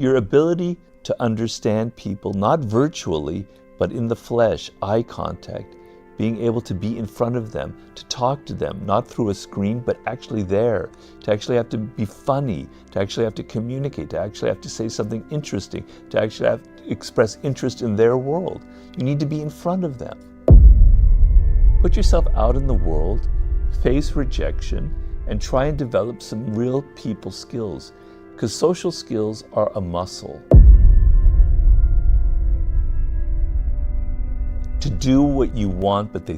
your ability to understand people, not virtually, but in the flesh, eye contact, being able to be in front of them, to talk to them, not through a screen, but actually there, to actually have to be funny, to actually have to communicate, to actually have to say something interesting, to actually have to express interest in their world. You need to be in front of them. Put yourself out in the world, face rejection, and try and develop some real people skills, because social skills are a muscle. To do what you want, but they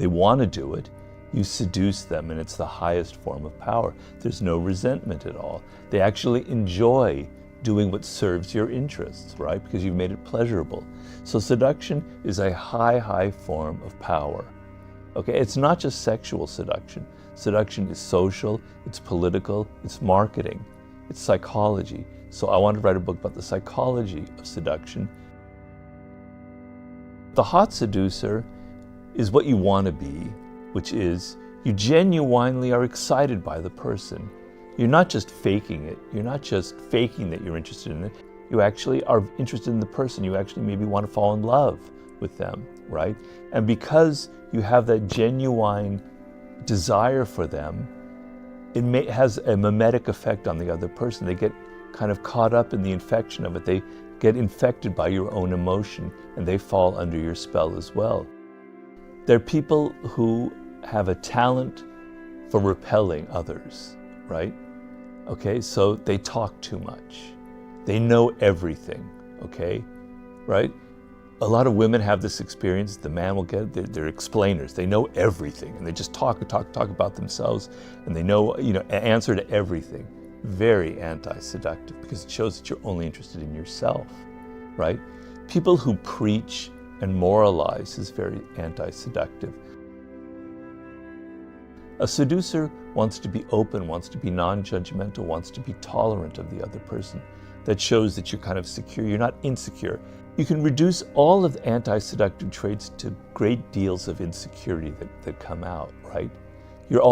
want to do it, you seduce them, and it's the highest form of power. There's no resentment at all. They actually enjoy doing what serves your interests, right? Because you've made it pleasurable. So seduction is a high, high form of power. Okay, it's not just sexual seduction. Seduction is social, it's political, it's marketing, it's psychology. So I want to write a book about the psychology of seduction. The hot seducer is what you want to be, which is you genuinely are excited by the person. You're not just faking it. You're not just faking that you're interested in it. You actually are interested in the person. You actually maybe want to fall in love with them, right? And because you have that genuine desire for them, it has a mimetic effect on the other person. They get kind of caught up in the infection of it. They get infected by your own emotion, and they fall under your spell as well. There are people who have a talent for repelling others, right? Okay, so they talk too much. They know everything, okay, right? A lot of women have this experience. The man will get it. They're explainers. They know everything, and they just talk about themselves, and they know, answer to everything. Very anti-seductive, because it shows that you're only interested in yourself, right? People who preach and moralize is very anti-seductive. A seducer wants to be open, wants to be non-judgmental, wants to be tolerant of the other person. That shows that you're kind of secure. You're not insecure. You can reduce all of the anti-seductive traits to great deals of insecurity that come out, right? You're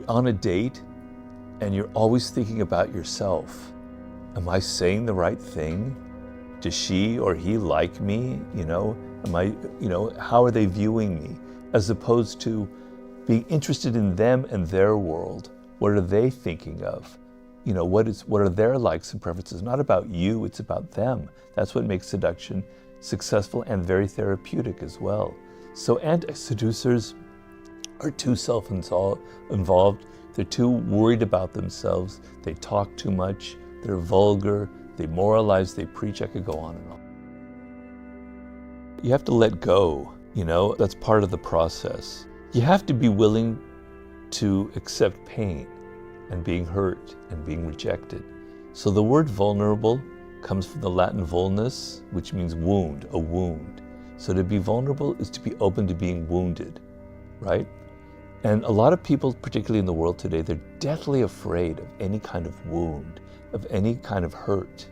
on a date, and you're always thinking about yourself. Am I saying the right thing? Does she or he like me? How are they viewing me? As opposed to being interested in them and their world. What are they thinking of? What are their likes and preferences? Not about you, it's about them. That's what makes seduction successful and very therapeutic as well. So anti-seducers are too self-involved. They're too worried about themselves. They talk too much. They're vulgar. They moralize. They preach. I could go on and on. You have to let go. That's part of the process. You have to be willing to accept pain and being hurt and being rejected. So the word vulnerable comes from the Latin vulnus, which means wound, a wound. So to be vulnerable is to be open to being wounded, right? And a lot of people, particularly in the world today, they're deathly afraid of any kind of wound, of any kind of hurt.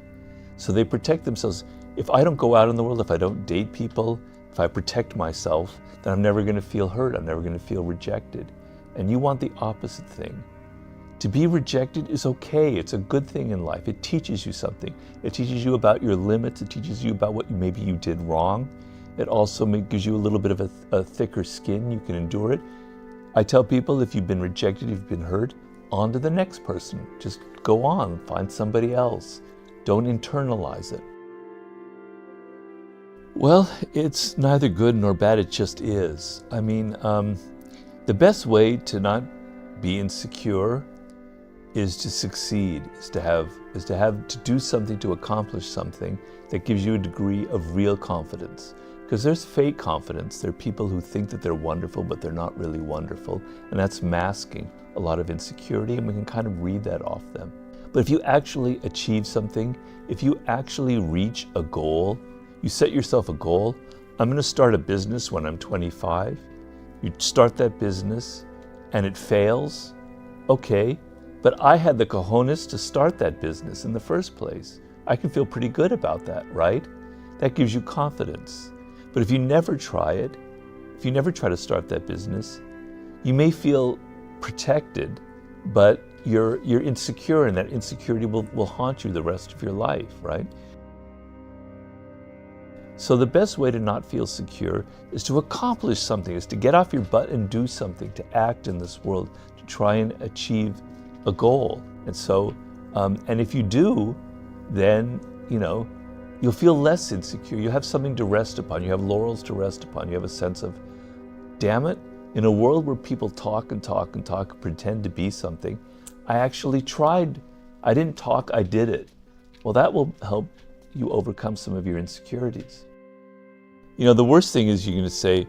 So they protect themselves. If I don't go out in the world, if I don't date people, if I protect myself, then I'm never going to feel hurt. I'm never going to feel rejected. And you want the opposite thing. To be rejected is okay. It's a good thing in life. It teaches you something. It teaches you about your limits. It teaches you about what maybe you did wrong. It also gives you a little bit of a thicker skin. You can endure it. I tell people, if you've been rejected, if you've been hurt, on to the next person. Just go on, find somebody else. Don't internalize it. Well, it's neither good nor bad, it just is. The best way to not be insecure is to succeed, is to do something, to accomplish something that gives you a degree of real confidence. Because there's fake confidence. There are people who think that they're wonderful, but they're not really wonderful. And that's masking a lot of insecurity, and we can kind of read that off them. But if you actually achieve something, if you actually reach a goal, you set yourself a goal. I'm going to start a business when I'm 25. You start that business and it fails. Okay, but I had the cojones to start that business in the first place. I can feel pretty good about that, right? That gives you confidence. But if you never try it, if you never try to start that business, you may feel protected, but you're insecure, and that insecurity will haunt you the rest of your life, right? So the best way to not feel secure is to accomplish something, is to get off your butt and do something, to act in this world, to try and achieve a goal. And so, and if you do, then, you'll feel less insecure. You have something to rest upon. You have laurels to rest upon. You have a sense of, damn it, in a world where people talk and talk and talk, pretend to be something, I actually tried. I didn't talk, I did it. Well, that will help you overcome some of your insecurities. The worst thing is you're going to say,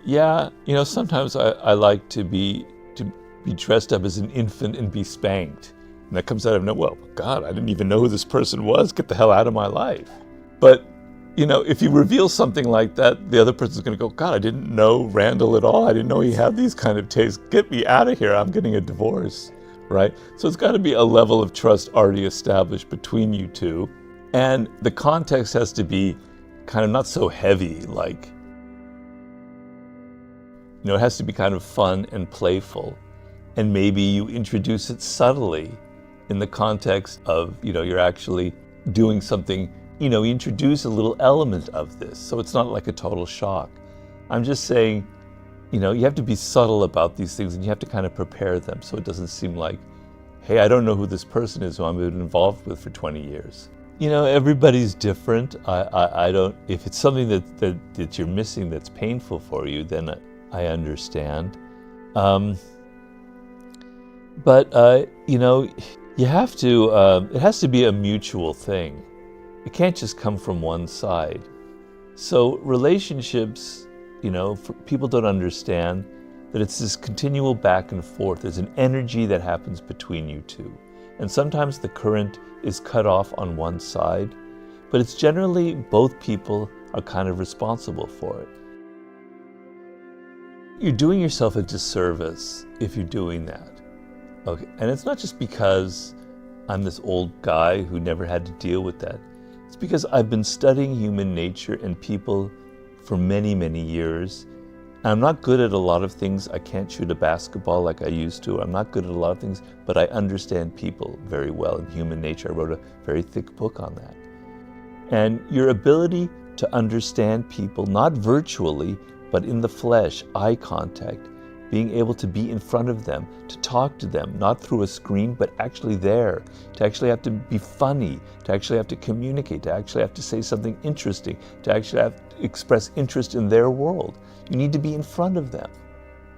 yeah, sometimes I like to be dressed up as an infant and be spanked. And that comes out of nowhere. Well, God, I didn't even know who this person was. Get the hell out of my life. But, if you reveal something like that, the other person's going to go, God, I didn't know Randall at all. I didn't know he had these kind of tastes. Get me out of here. I'm getting a divorce, right? So it's got to be a level of trust already established between you two. And the context has to be kind of not so heavy, like, it has to be kind of fun and playful. And maybe you introduce it subtly in the context of, you're actually doing something, you introduce a little element of this. So it's not like a total shock. I'm just saying, you have to be subtle about these things, and you have to kind of prepare them so it doesn't seem like, hey, I don't know who this person is who I've been involved with for 20 years. Everybody's different. I don't, if it's something that you're missing that's painful for you, then I understand. But you have to, it has to be a mutual thing. It can't just come from one side. So relationships, people don't understand that it's this continual back and forth. There's an energy that happens between you two. And sometimes the current is cut off on one side, but it's generally both people are kind of responsible for it. You're doing yourself a disservice if you're doing that. Okay, and it's not just because I'm this old guy who never had to deal with that. It's because I've been studying human nature and people for many, many years. I'm not good at a lot of things. I can't shoot a basketball like I used to. I'm not good at a lot of things, but I understand people very well in human nature. I wrote a very thick book on that. And your ability to understand people, not virtually, but in the flesh, eye contact, being able to be in front of them, to talk to them, not through a screen, but actually there, to actually have to be funny, to actually have to communicate, to actually have to say something interesting, to actually have to express interest in their world. You need to be in front of them.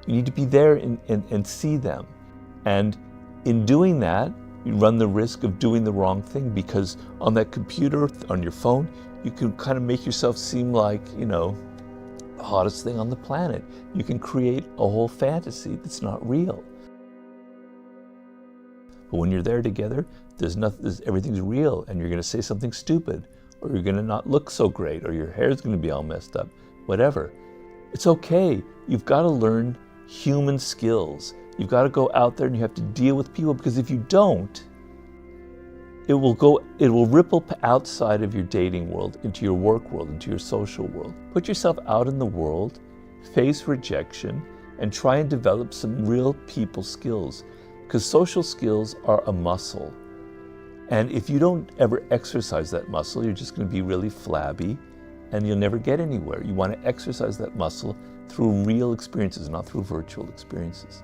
You need to be there and see them. And in doing that, you run the risk of doing the wrong thing, because on that computer, on your phone, you can kind of make yourself seem like, the hottest thing on the planet. You can create a whole fantasy that's not real. But when you're there together, everything's real, and you're going to say something stupid, or you're going to not look so great, or your hair's going to be all messed up, whatever. It's okay. You've got to learn human skills. You've got to go out there and you have to deal with people, because if you don't, it will ripple outside of your dating world, into your work world, into your social world. Put yourself out in the world, face rejection, and try and develop some real people skills, because social skills are a muscle. And if you don't ever exercise that muscle, you're just going to be really flabby and you'll never get anywhere. You want to exercise that muscle through real experiences, not through virtual experiences.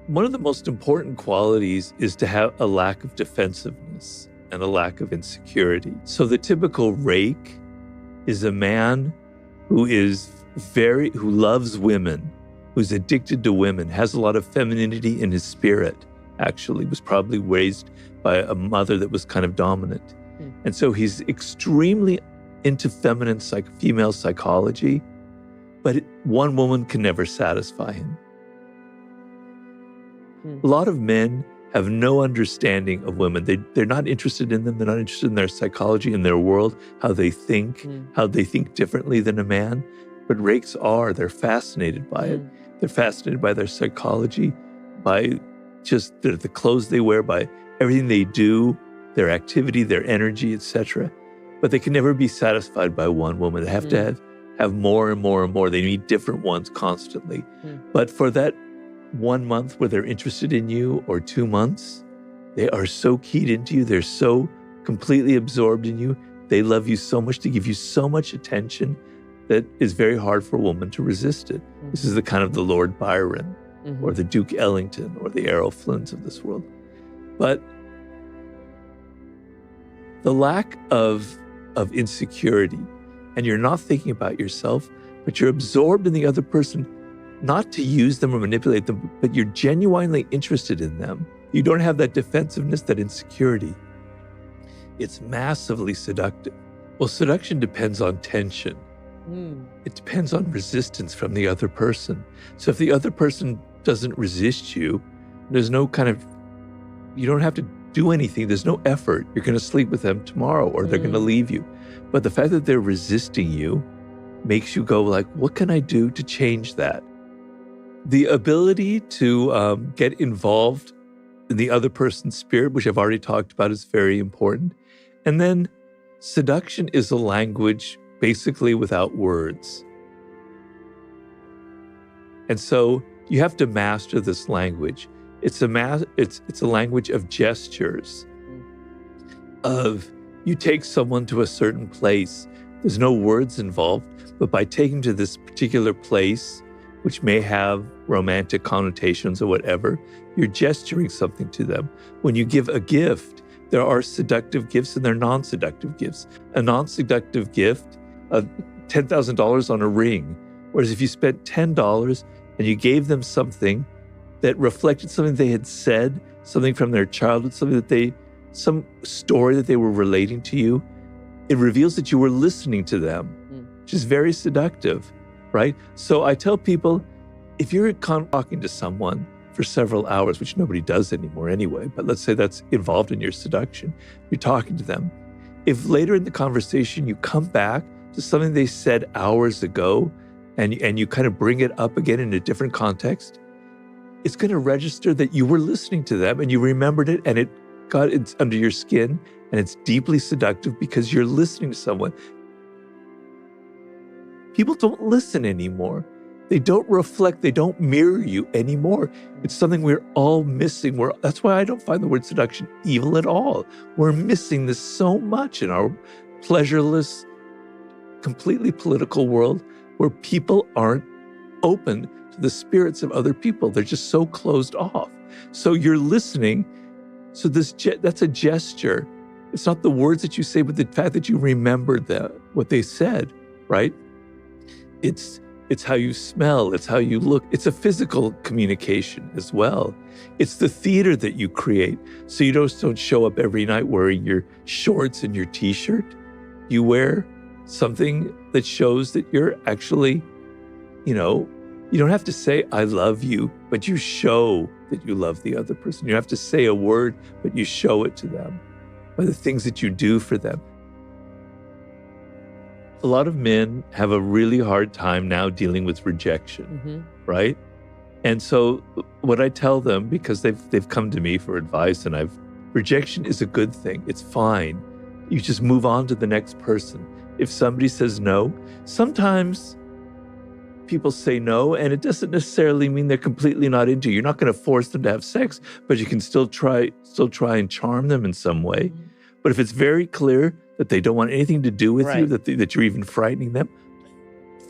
One of the most important qualities is to have a lack of defensiveness and a lack of insecurity. So the typical rake is a man who loves women, who's addicted to women, has a lot of femininity in his spirit, actually, was probably raised by a mother that was kind of dominant. And so he's extremely into female psychology, but one woman can never satisfy him. A lot of men have no understanding of women. They're not interested in them. They're not interested in their psychology, in their world, how they think differently than a man. But rakes are. They're fascinated by it. They're fascinated by their psychology, by just the clothes they wear, by everything they do, their activity, their energy, etc. But they can never be satisfied by one woman. They have to have more and more and more. They need different ones constantly. But for that 1 month where they're interested in you or 2 months, they are so keyed into you. They're so completely absorbed in you. They love you so much, to give you so much attention that is very hard for a woman to resist it. Mm-hmm. This is the kind of the Lord Byron mm-hmm. or the Duke Ellington or the Errol Flynns of this world. But the lack of insecurity, and you're not thinking about yourself, but you're absorbed in the other person, not to use them or manipulate them, but you're genuinely interested in them. You don't have that defensiveness, that insecurity. It's massively seductive. Well, seduction depends on tension. It depends on resistance from the other person. So if the other person doesn't resist you, there's no kind of, you don't have to do anything. There's no effort. You're going to sleep with them tomorrow, or they're going to leave you. But the fact that they're resisting you makes you go like, what can I do to change that? The ability to get involved in the other person's spirit, which I've already talked about, is very important. And then seduction is a language basically without words. And so you have to master this language. It's a language of gestures, of you take someone to a certain place. There's no words involved, but by taking to this particular place, which may have romantic connotations or whatever, you're gesturing something to them. When you give a gift, there are seductive gifts and there are non-seductive gifts. A non-seductive gift, $10,000 on a ring, whereas if you spent $10 and you gave them something that reflected something they had said, something from their childhood, some story that they were relating to you, it reveals that you were listening to them, which is very seductive, right? So I tell people, if you're talking to someone for several hours, which nobody does anymore anyway, but let's say that's involved in your seduction, you're talking to them. If later in the conversation you come back to something they said hours ago and you kind of bring it up again in a different context, it's going to register that you were listening to them and you remembered it, and it's under your skin, and it's deeply seductive because you're listening to someone. People don't listen anymore. They don't reflect. They don't mirror you anymore. It's something we're all missing. That's why I don't find the word seduction evil at all. We're missing this so much in our pleasureless, completely political world, where people aren't open to the spirits of other people. They're just so closed off. So you're listening. So that's a gesture. It's not the words that you say, but the fact that you remembered what they said, right? It's how you smell. It's how you look. It's a physical communication as well. It's the theater that you create. So you don't show up every night wearing your shorts and your t-shirt. You wear something that shows that you're actually, you don't have to say, I love you, but you show that you love the other person. You don't have to say a word, but you show it to them by the things that you do for them. A lot of men have a really hard time now dealing with rejection, right? And so what I tell them, because they've come to me for advice, and rejection is a good thing. It's fine. You just move on to the next person. If somebody says no, sometimes people say no, and it doesn't necessarily mean they're completely not into you. You're not going to force them to have sex, but you can still try and charm them in some way. But if it's very clear that they don't want anything to do with you, that you're even frightening them,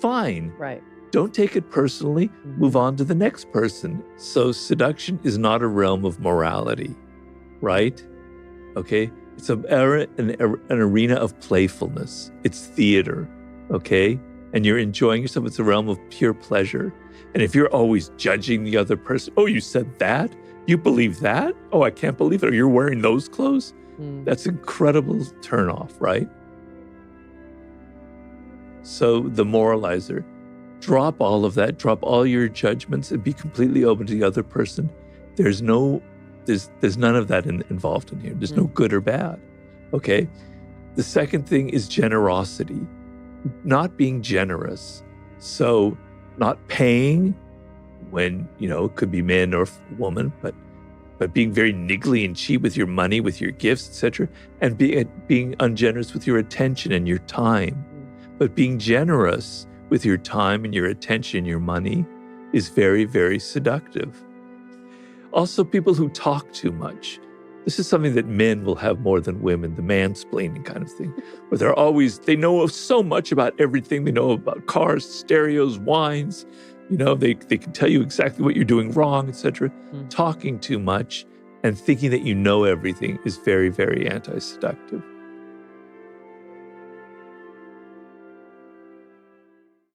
fine. Right. Don't take it personally. Move on to the next person. So seduction is not a realm of morality, right? Okay? It's an arena of playfulness. It's theater, okay? And you're enjoying yourself. It's a realm of pure pleasure. And if you're always judging the other person, oh, you said that? You believe that? Oh, I can't believe it. Or you're wearing those clothes? That's incredible turnoff, right? So the moralizer, drop all of that, drop all your judgments, and be completely open to the other person. There's none of that involved in here. There's no good or bad, okay? The second thing is generosity, not being generous. So not paying when, it could be man or woman, but being very niggly and cheap with your money, with your gifts, etc., and being ungenerous with your attention and your time. But being generous with your time and your attention, your money, is very, very seductive. Also, people who talk too much. This is something that men will have more than women, the mansplaining kind of thing, where they know so much about everything. They know about cars, stereos, wines. They can tell you exactly what you're doing wrong, etc. Talking too much and thinking that you know everything is very, very anti-seductive.